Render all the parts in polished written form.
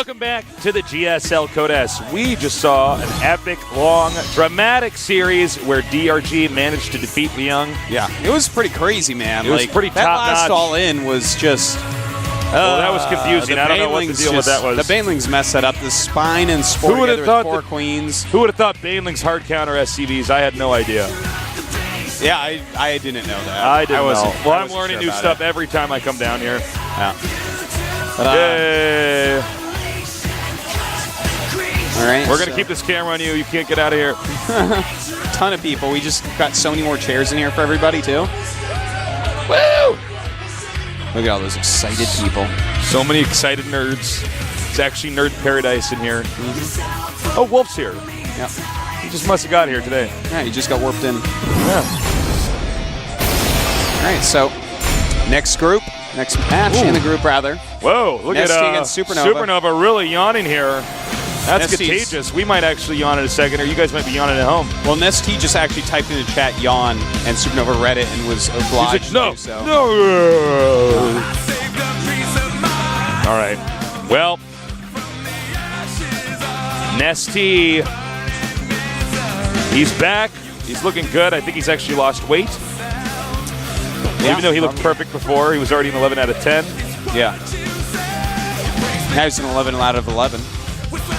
Welcome back to the GSL Code S. We just saw an epic, long, dramatic series where DRG managed to defeat Leung. Yeah, it was pretty crazy, man. It was pretty that top-notch. last all-in was just... well, that was confusing. I don't know what the deal with that was. The Banelings messed that up. The Spine and Sport Who would have together thought with 4 queens. Who would have thought Baneling's hard counter SCVs? I had no idea. Yeah, I didn't know that. I didn't know. Well, I'm wasn't learning sure new about stuff it. every time I come down here. Yeah. But, Yay. all right. We're going to keep this camera on you. You can't get out of here. Ton of people. We just got so many more chairs in here for everybody, too. Woo! Look at all those excited people. So many excited nerds. It's actually nerd paradise in here. Oh, Wolf's here. Yep. He just must have got here today. Yeah, you just got warped in. Yeah. All right, so next match in the group, rather. Whoa, look NesTea at against SuperNova. SuperNova really yawning here. That's NesTea's- contagious. We might actually yawn in a second, or you guys might be yawning at home. Well, NesTea just actually typed in the chat yawn, and SuperNova read it and was obliged He's like, no, to do so. no. All right. Well, NesTea, he's back. He's looking good. I think he's actually lost weight. Yeah, Even though he looked perfect before, he was already an 11 out of 10. Yeah. Now he's an 11 out of 11.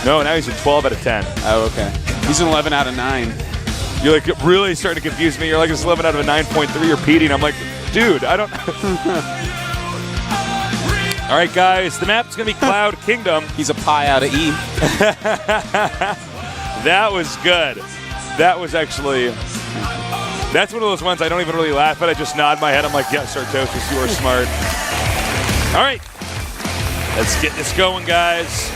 No, now he's a 12 out of 10. Oh, okay. He's an 11 out of 9. You're like really starting to confuse me. You're like, it's 11 out of a 9.3 repeating. I'm like, dude, I don't. All right, guys, the map's going to be Cloud Kingdom. He's a pi out of E. That was good. That was actually, that's one of those ones I don't even really laugh at. I just nod my head. I'm like, yeah, Sartosis, you are smart. All right, let's get this going, guys.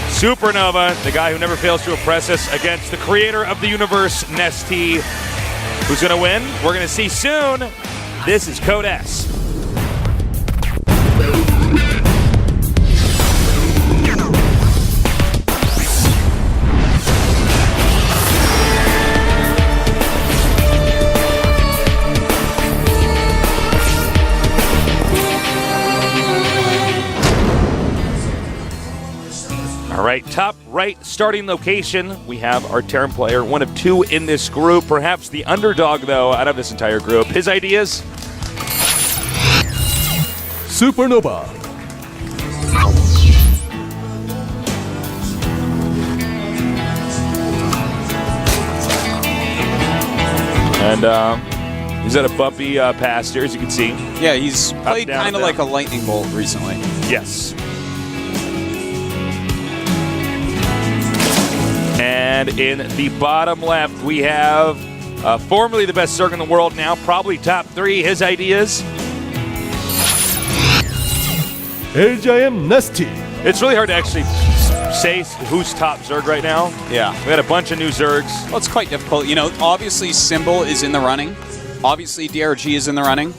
SuperNova, the guy who never fails to impress us, against the creator of the universe, NesTea. Who's going to win? We're going to see soon. This is Code S. All right, top right starting location. We have our Terran player, one of 2 in this group. Perhaps the underdog, though, out of this entire group. His ideas? SuperNova. And he's at a bumpy pass here, as you can see. Yeah, he's played down, kind of down. like a lightning bolt recently. Yes. And in the bottom left, we have formerly the best Zerg in the world, now probably top 3. His ideas? AJM NesTea. It's really hard to actually say who's top Zerg right now. Yeah. We had a bunch of new Zergs. Well, it's quite difficult. You know, obviously Symbol is in the running. Obviously DRG is in the running.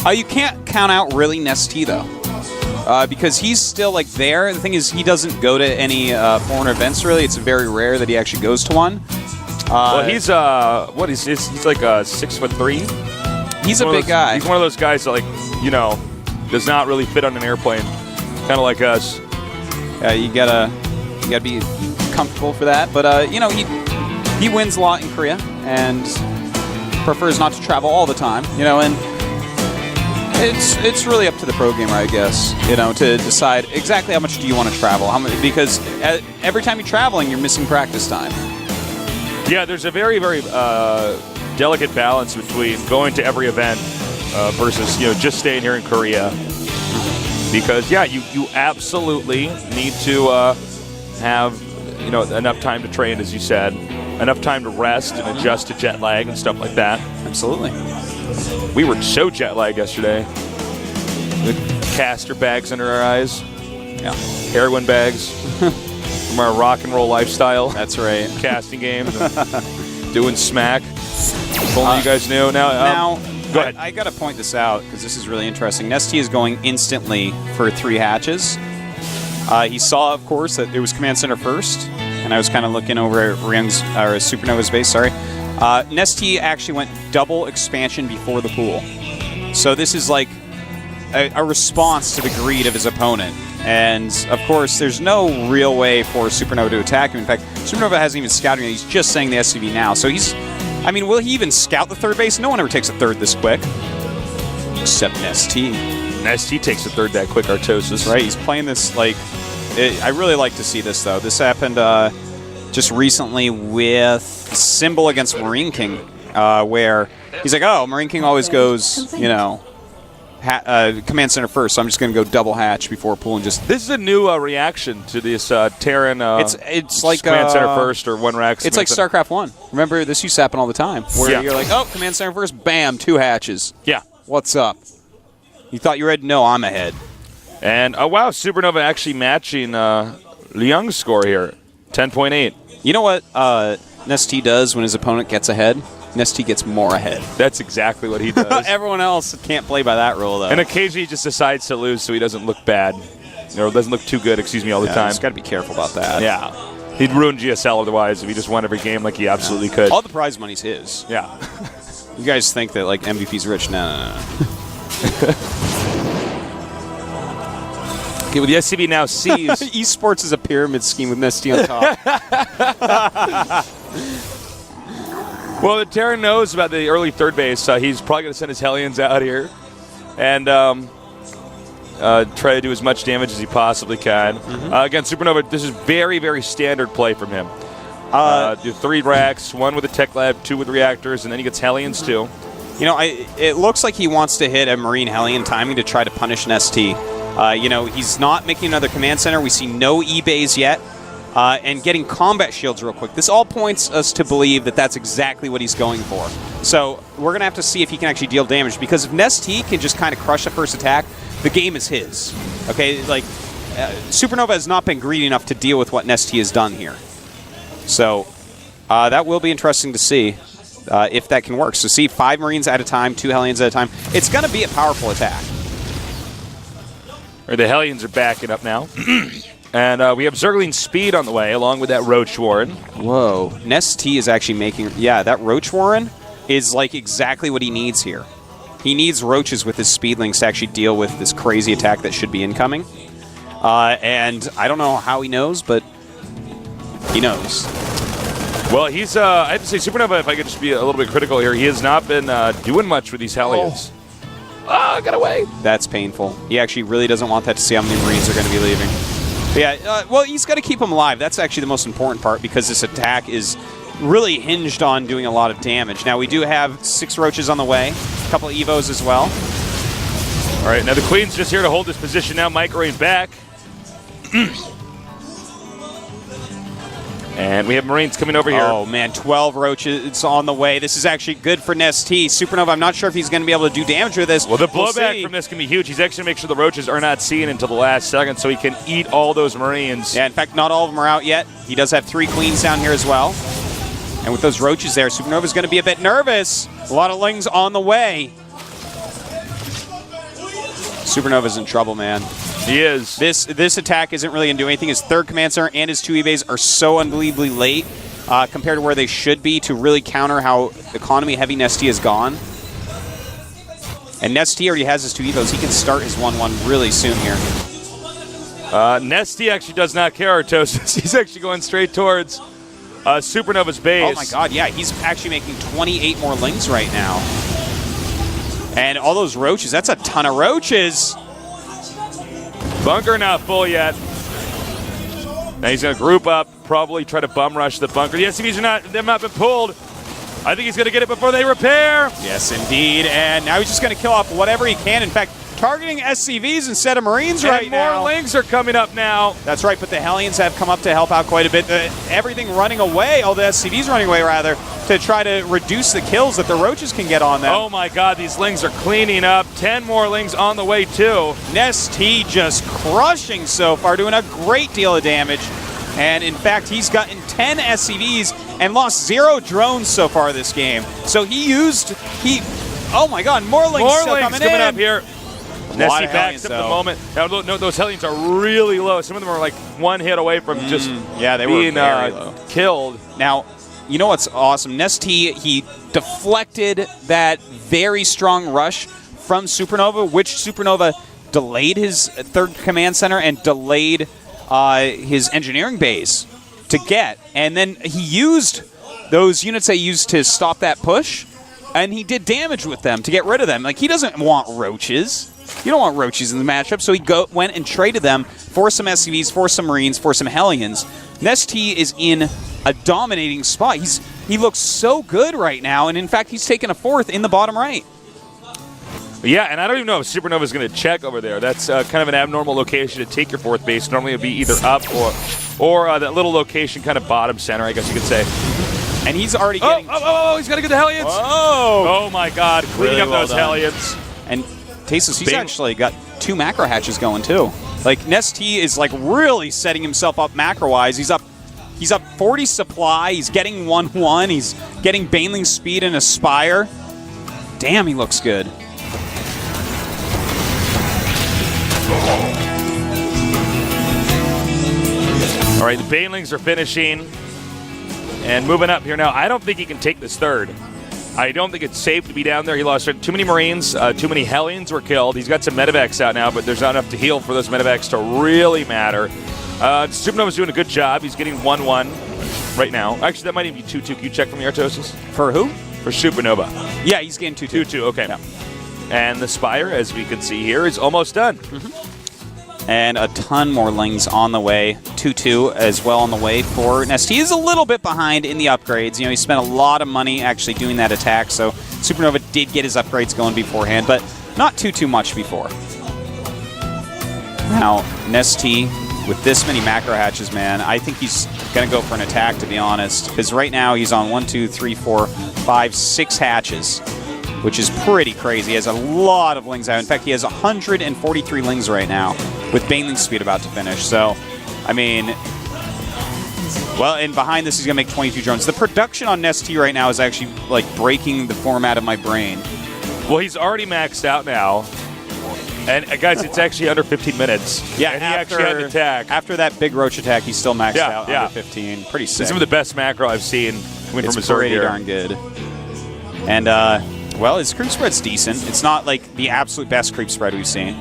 You can't count out really NesTea, though. Because he's still like there. The thing is, he doesn't go to any foreign events really. It's very rare that he actually goes to one. Well, he's what is he's like 6'3". He's a big guy. He's one of those guys that, like, you know, does not really fit on an airplane, kind of like us. Yeah, you gotta be comfortable for that. But you know, he wins a lot in Korea and prefers not to travel all the time. You know, and it's really up to the pro gamer, I guess, you know, to decide exactly how much do you want to travel. How much, because every time you're traveling, you're missing practice time. Yeah, there's a very, very delicate balance between going to every event versus, you know, just staying here in Korea. Because, yeah, you absolutely need to have, you know, enough time to train, as you said, enough time to rest and adjust to jet lag and stuff like that. Absolutely. We were so jet lagged yesterday. With caster bags under our eyes. Yeah. Heroin bags from our rock and roll lifestyle. That's right. Casting games. Doing smack. If only you guys knew. Now, go ahead. I got to point this out because this is really interesting. NesTea is going instantly for 3 hatches. He saw, of course, that it was Command Center first, and I was kind of looking over at SuperNova's base, sorry. NesTea actually went double expansion before the pool. So this is like a response to the greed of his opponent. And, of course, there's no real way for SuperNova to attack him. In fact, SuperNova hasn't even scouted him. He's just saying the SCV now. So he's... I mean, will he even scout the third base? No one ever takes a third this quick. Except NesTea. NesTea takes the third that quick, Artosis. Right, he's playing this, like... I really like to see this, though. This happened just recently with Symbol against Marine King, where he's like, oh, Marine King always goes, you know... command center first, so I'm just going to go double hatch before pulling just... This is a new reaction to this Terran it's like command center first or one rack. It's like StarCraft 1. Remember, this used to happen all the time, where you're like, oh, command center first, bam, 2 hatches. Yeah. What's up? You thought you were ahead? No, I'm ahead. And, oh, wow, SuperNova actually matching Liang's score here, 10.8. You know what NesTea does when his opponent gets ahead? NesTea gets more ahead. That's exactly what he does. Everyone else can't play by that rule, though. And occasionally he just decides to lose so he doesn't look bad. Or doesn't look too good, all the time. He's got to be careful about that. Yeah. He'd ruin GSL otherwise if he just won every game like he absolutely could. All the prize money's his. Yeah. You guys think that, like, MVP's rich? No. Okay, well, the SCB now sees... Esports is a pyramid scheme with NesTea on top. Well, the Terran knows about the early third base. He's probably going to send his Hellions out here and try to do as much damage as he possibly can. Again, SuperNova, this is very, very standard play from him. Do 3 racks, 1 with a tech lab, 2 with reactors, and then he gets Hellions too. You know, it looks like he wants to hit a Marine Hellion timing to try to punish NesTea. You know, he's not making another command center. We see no E-bays yet. And getting combat shields real quick. This all points us to believe that that's exactly what he's going for. So we're going to have to see if he can actually deal damage, because if NesTea can just kind of crush the first attack, the game is his. Okay, like, SuperNova has not been greedy enough to deal with what NesTea has done here. So that will be interesting to see if that can work. So see, 5 Marines at a time, 2 Hellions at a time. It's going to be a powerful attack. Or the Hellions are backing up now. And we have Zergling Speed on the way, along with that Roach Warren. Whoa. NesTea is actually making... Yeah, that Roach Warren is like exactly what he needs here. He needs Roaches with his Speedlings to actually deal with this crazy attack that should be incoming. And I don't know how he knows, but he knows. Well, he's... I have to say, SuperNova, if I could just be a little bit critical here, he has not been doing much with these Hellions. Oh, got away. That's painful. He actually really doesn't want that to see how many Marines are going to be leaving. Yeah, well, he's got to keep them alive. That's actually the most important part, because this attack is really hinged on doing a lot of damage. Now, we do have 6 Roaches on the way, a couple of Evos as well. All right, now the Queen's just here to hold this position now. Microwave back. And we have Marines coming over here. Oh, man, 12 Roaches on the way. This is actually good for NesTea. SuperNova, I'm not sure if he's going to be able to do damage with this. Well, the blowback from this can be huge. He's actually going to make sure the Roaches are not seen until the last second so he can eat all those Marines. Yeah, in fact, not all of them are out yet. He does have 3 Queens down here as well. And with those Roaches there, SuperNova's going to be a bit nervous. A lot of Lings on the way. SuperNova's in trouble, man. He is. This attack isn't really going to do anything. His 3rd command center and his 2 evays are so unbelievably late compared to where they should be to really counter how economy-heavy NesTea has gone. And NesTea already has his 2 evos. He can start his 1-1 really soon here. NesTea actually does not care, Artosis. He's actually going straight towards SuperNova's base. Oh, my God, yeah. He's actually making 28 more Lings right now. And all those Roaches, that's a ton of Roaches. Bunker not full yet. Now he's going to group up, probably try to bum rush the bunker. The SCVs they've not been pulled. I think he's going to get it before they repair. Yes, indeed. And now he's just going to kill off whatever he can. In fact, targeting SCVs instead of Marines right now. More Lings are coming up now. That's right, but the Hellions have come up to help out quite a bit. Everything running away, all the SCVs running away, rather, to try to reduce the kills that the Roaches can get on them. Oh, my God, these Lings are cleaning up. 10 more Lings on the way, too. NesTea just crushing so far, doing a great deal of damage. And, in fact, he's gotten 10 SCVs and lost 0 drones so far this game. So oh, my God, more Lings still coming up here. NesTea backs up the moment. Now, no, those Hellions are really low. Some of them are like 1 hit away from just being killed. Now, you know what's awesome? NesTea, he deflected that very strong rush from SuperNova, which SuperNova delayed his third command center and delayed his engineering base to get. And then he used those units they used to stop that push, and he did damage with them to get rid of them. Like, he doesn't want roaches. You don't want roaches in the matchup, so he went and traded them for some SCVs, for some Marines, for some Hellions. NesTea is in a dominating spot. He looks so good right now, and in fact, he's taken a fourth in the bottom right. Yeah, and I don't even know if SuperNova is going to check over there. That's kind of an abnormal location to take your fourth base. Normally it would be either up or that little location kind of bottom center, I guess you could say. And he's already getting... He's got to get the Hellions. Oh, my God. Cleaning up those Hellions. And Tasteless, he's actually got 2 macro hatches going, too. Like, NesTea is, like, really setting himself up macro-wise. He's up 40 supply. He's getting 1-1. He's getting Baneling speed and Aspire. Damn, he looks good. All right, the Banelings are finishing and moving up here now. I don't think he can take this third. I don't think it's safe to be down there. He lost too many Marines. Too many Hellions were killed. He's got some medevacs out now, but there's not enough to heal for those medevacs to really matter. SuperNova's doing a good job. He's getting 1-1 right now. Actually, that might even be 2-2. Can you check for me, Artosis? For who? For SuperNova. Yeah, he's getting 2-2. 2-2, okay. Yeah. And the Spire, as we can see here, is almost done. And a ton more Lings on the way. 2-2 as well on the way for NesTea. He's a little bit behind in the upgrades. You know, he spent a lot of money actually doing that attack, so SuperNova did get his upgrades going beforehand, but not too much before. Now, NesTea, with this many macro hatches, man, I think he's going to go for an attack, to be honest, because right now he's on 1, 2, 3, 4, 5, 6 hatches, which is pretty crazy. He has a lot of Lings out. In fact, he has 143 Lings right now, with Baneling speed about to finish. So, I mean, well, and behind this, he's going to make 22 drones. The production on NesTea right now is actually, like, breaking the format of my brain. Well, he's already maxed out now. And, guys, it's actually under 15 minutes. Yeah, and he actually had an attack. After that big Roach attack, he's still maxed out under 15. Pretty sick. It's some of the best macro I've seen coming from a Zerg here. It's pretty darn good. And, well, his creep spread's decent. It's not, like, the absolute best creep spread we've seen.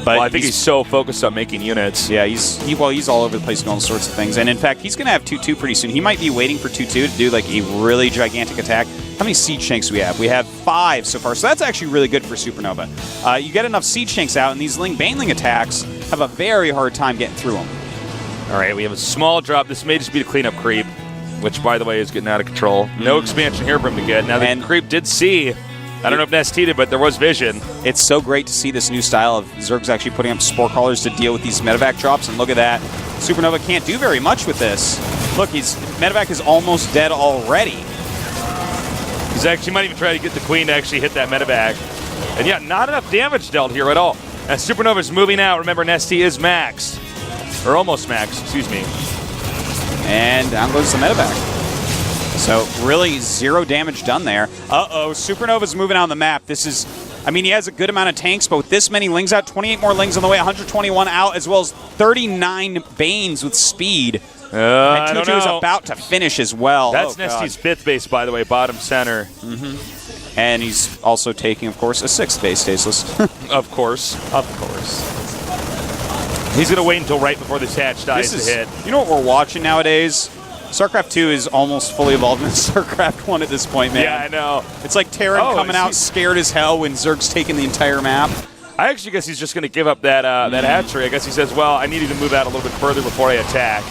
But well, I think he's so focused on making units. Yeah, he's all over the place doing all sorts of things. And in fact, he's going to have 2-2 pretty soon. He might be waiting for 2-2 to do like a really gigantic attack. How many siege tanks do we have? We have 5 so far. So that's actually really good for SuperNova. You get enough siege tanks out, and these Baneling attacks have a very hard time getting through them. All right, we have a small drop. This may just be the cleanup creep, which, by the way, is getting out of control. No expansion here for him to get. Now, the creep did see... I don't know if NesTea did, but there was vision. It's so great to see this new style of Zerg's actually putting up Spore Crawlers to deal with these medevac drops, and look at that. SuperNova can't do very much with this. Look, medevac is almost dead already. He's actually might even try to get the Queen to actually hit that medevac. And yeah, not enough damage dealt here at all. As SuperNova's moving out, remember NesTea is maxed. Or almost maxed, excuse me. And down goes the medevac. So really 0 damage done there. Uh-oh, SuperNova's moving on the map. This is, I mean, he has a good amount of tanks, but with this many Lings out, 28 more Lings on the way, 121 out, as well as 39 Banes with speed. And 2-2 is about to finish as well. That's NesTea's 5th base, by the way, bottom center. And he's also taking, of course, a 6th base, Tasteless. Of course. Of course. He's going to wait until right before this hatch dies to hit. You know what we're watching nowadays? StarCraft 2 is almost fully evolved into StarCraft 1 at this point, man. Yeah, I know. It's like Terran coming out scared as hell when Zerg's taking the entire map. I actually guess he's just going to give up that that hatchery. I guess he says, well, I need you to move out a little bit further before I attack.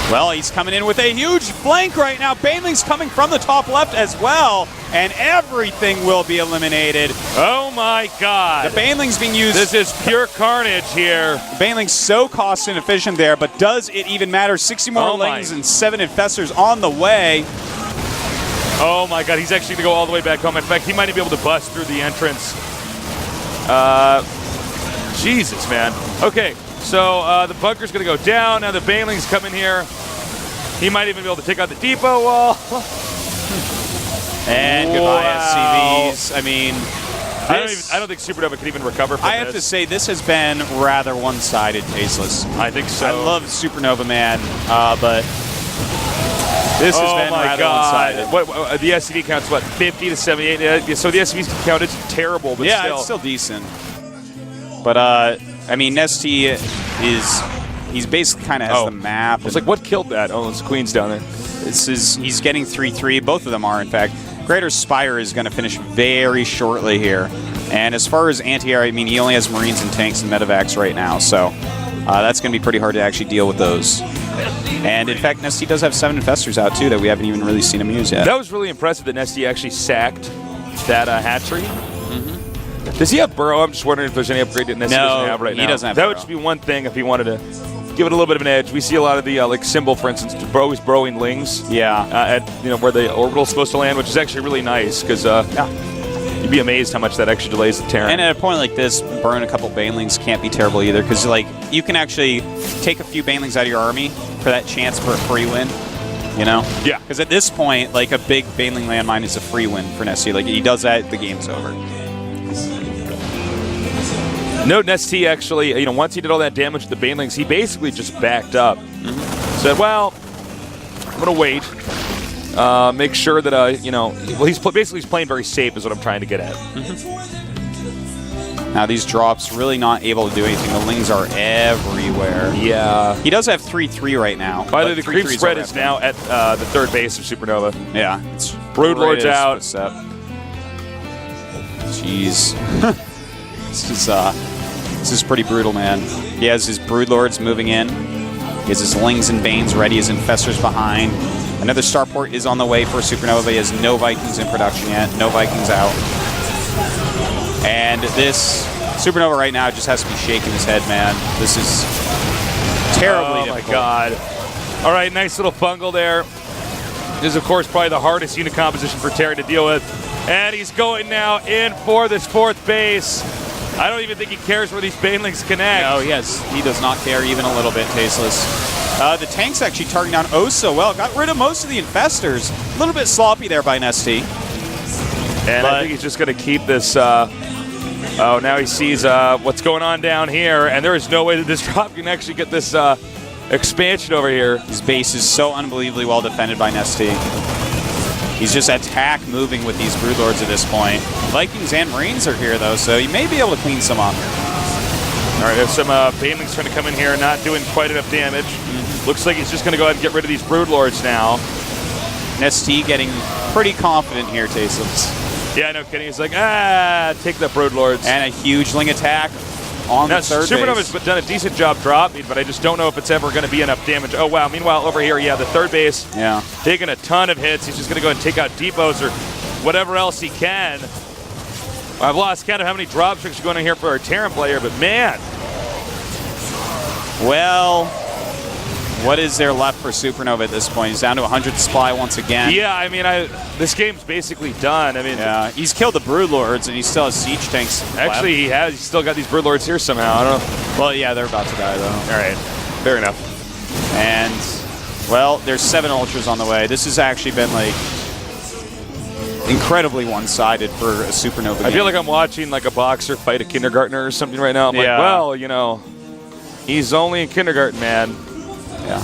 Well, he's coming in with a huge flank right now. Baneling's coming from the top left as well, and everything will be eliminated. Oh my God. The Baneling's being used. This is pure carnage here. The Baneling's so cost inefficient there, but does it even matter? 60 more Lings and 7 Infestors on the way. Oh my God, he's actually going to go all the way back home. In fact, he might even be able to bust through the entrance. Jesus, man. Okay. So the bunker's going to go down. Now the Baneling's coming here. He might even be able to take out the depot wall. And goodbye, SCVs. I mean, I don't think SuperNova can even recover from this. I have to say, this has been rather one-sided, Tasteless. I think so. I love SuperNova, man, but This has been rather one-sided. What the SCV counts? What 50 to 78? Yeah, so the SCV's count is terrible, but yeah, still. it's still decent. But I mean, NesTea he's basically kind of has the map. It's like what killed that? Oh, it's Queen's down there. He's getting 3-3. Both of them are, in fact. Greater Spire is going to finish very shortly here. And as far as anti-air, I mean, he only has Marines and tanks and medevacs right now, so that's going to be pretty hard to actually deal with those. And in fact, NesTea does have 7 Infestors out too that we haven't even really seen him use yet. That was really impressive that NesTea actually sacked that hatchery. Does he have Burrow? I'm just wondering if there's any upgrade that NesTea doesn't have right now. He doesn't have that Burrow. would just be one thing if he wanted to give it a little bit of an edge. We see a lot of the like Symbol, for instance, always burrowing lings. Yeah. At where the orbital's supposed to land, which is actually really nice because you'd be amazed how much that actually delays the Terran. And at a point like this, burn a couple Banelings can't be terrible either because like you can actually take a few Banelings out of your army for that chance for a free win. You know? Yeah. Because at this point, like a big Baneling landmine is a free win for NesTea. Like he does that, the game's over. No, NesTea actually, once he did all that damage to the Banelings, he basically just backed up. Said, well, I'm going to wait. Make sure that, well, he's playing very safe is what I'm trying to get at. Now these drops really not able to do anything. The Lings are everywhere. Yeah. He does have 3-3 right now. By the way, the creep spread is now at the third base of SuperNova. Yeah. It's Broodlord's out. Jeez. This is pretty brutal, man. He has his Broodlords moving in. He has his Lings and Banes ready, his Infestors behind. Another starport is on the way for SuperNova. He has no Vikings in production yet. No Vikings out. And this SuperNova right now just has to be shaking his head, man. This is terribly difficult. Oh, my God. All right, nice little fungal there. This is, of course, probably the hardest unit composition for Terran to deal with. And he's going now in for this 4th base. I don't even think he cares where these Banelings connect. No, he does not care even a little bit, Tasteless. The tank's actually targeting down oh so well. Got rid of most of the Infestors. A little bit sloppy there by NesTea. And I think he's just going to keep this. Now he sees what's going on down here, and there is no way that this drop can actually get this expansion over here. His base is so unbelievably well defended by NesTea. He's just attack moving with these Broodlords at this point. Vikings and Marines are here, though, so he may be able to clean some up. All right, there's some Banelings trying to come in here, not doing quite enough damage. Looks like he's just going to go ahead and get rid of these Broodlords now. NesTea getting pretty confident here, Tasteless. Yeah, no kidding. He's like, take the Broodlords. And a huge Ling attack on the third SuperNova's base. done a decent job dropping, but I just don't know if it's ever going to be enough damage. Oh, wow. Meanwhile, over here, the third base taking a ton of hits. He's just going to go and take out depots or whatever else he can. I've lost count of how many drop tricks are going on here for our Terran player, but man. Well, what is there left for SuperNova at this point? He's down to 100 supply once again. Yeah, I mean, this game's basically done. I mean, he's killed the Broodlords, and he still has siege tanks actually left. He's still got these Broodlords here somehow. I don't know. Well, yeah, they're about to die, though. All right, fair enough. And, well, there's 7 Ultras on the way. This has actually been, like, incredibly one-sided for a SuperNova game. I feel like I'm watching, like, a boxer fight a kindergartner or something right now. I'm like, well, he's only in kindergarten, man. Yeah.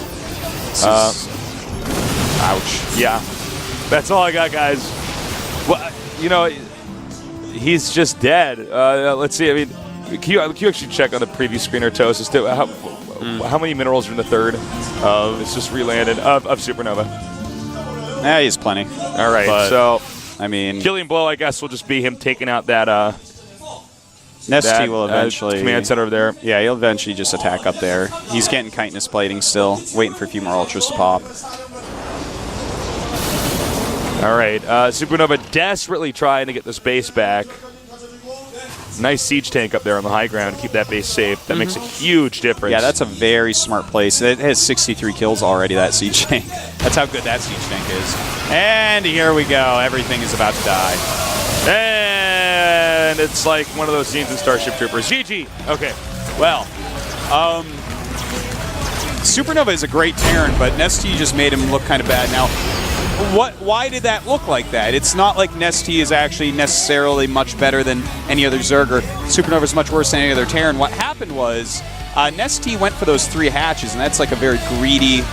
Ouch. Yeah. That's all I got, guys. Well, he's just dead. Let's see. I mean, can you actually check on the preview screen or Toast as to how many minerals are in the third of it's just relanded of SuperNova? Yeah, he's plenty. All right. So, I mean, killing blow, I guess, will just be him taking out that. NesTea will eventually command center over there. Yeah, he'll eventually just attack up there. He's getting chitinous plating still, waiting for a few more Ultras to pop. All right, SuperNova desperately trying to get this base back. Nice siege tank up there on the high ground to keep that base safe. That makes a huge difference. Yeah, that's a very smart place. It has 63 kills already, that siege tank. That's how good that siege tank is. And here we go. Everything is about to die. And it's like one of those scenes in Starship Troopers. GG. Okay. Well, SuperNova is a great Terran, but NesTea just made him look kind of bad. Now, why did that look like that? It's not like NesTea is actually necessarily much better than any other Zerg, or SuperNova is much worse than any other Terran. What happened was NesTea went for those 3 hatches, and that's like a very greedy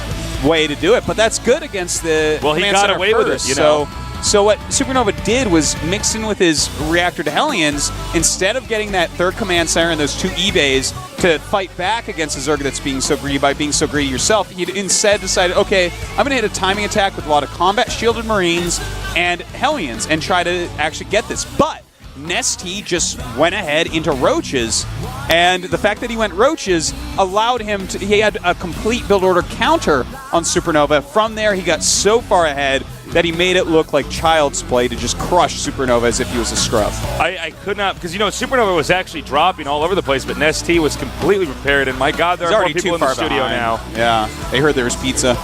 way to do it, but that's good against the Well, he Command got Center away with it, first. you know. So what SuperNova did was mix in with his reactor to Hellions, instead of getting that third Command Center and those 2 eBays to fight back against a Zerg that's being so greedy by being so greedy yourself, he instead decided, okay, I'm going to hit a timing attack with a lot of combat shielded Marines and Hellions and try to actually get this. But NesTea just went ahead into Roaches, and the fact that he went Roaches allowed him to, he had a complete build order counter on SuperNova. From there, he got so far ahead that he made it look like child's play to just crush SuperNova as if he was a scrub. I could not, because, SuperNova was actually dropping all over the place, but NesTea was completely prepared, and my God, there He's are more already people too in the far studio behind. now. Yeah, they heard there was pizza.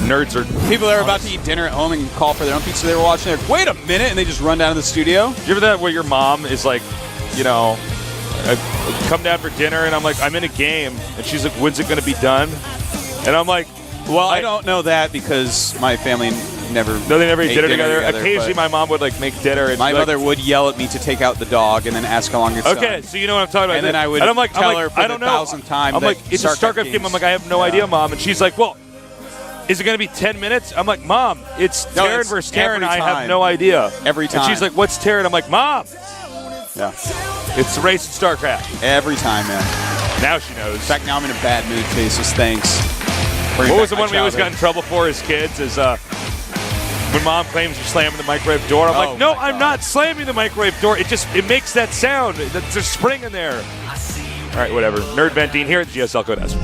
Nerds are... People that are about to eat dinner at home and call for their own pizza they were watching, they're like, wait a minute, and they just run down to the studio. Do you ever that where your mom is like, I come down for dinner, and I'm like, I'm in a game, and she's like, when's it going to be done? And I'm like, well, I don't know that because my family never. No, they never ate dinner together. Occasionally, my mom would make dinner. And my mother would yell at me to take out the dog and then ask how long it's okay, done. so you know what I'm talking about. And then I would tell her for the 1,000th time. I'm like, it's a StarCraft game. I'm like, I have no idea, Mom. And she's like, well, is it going to be 10 minutes? I'm like, Mom, it's Terran versus Terran. I have no idea. Every time. And she's like, what's Terran? I'm like, Mom. Yeah. It's the race in StarCraft. Every time, man. Now she knows. In fact, now I'm in a bad mood, Faces. Thanks. What was the one we always got in trouble for as kids? Is when Mom claims you're slamming the microwave door. I'm like, no, I'm not slamming the microwave door. It makes that sound. There's a spring in there. All right, whatever. Nerd venting here at the GSL Code S.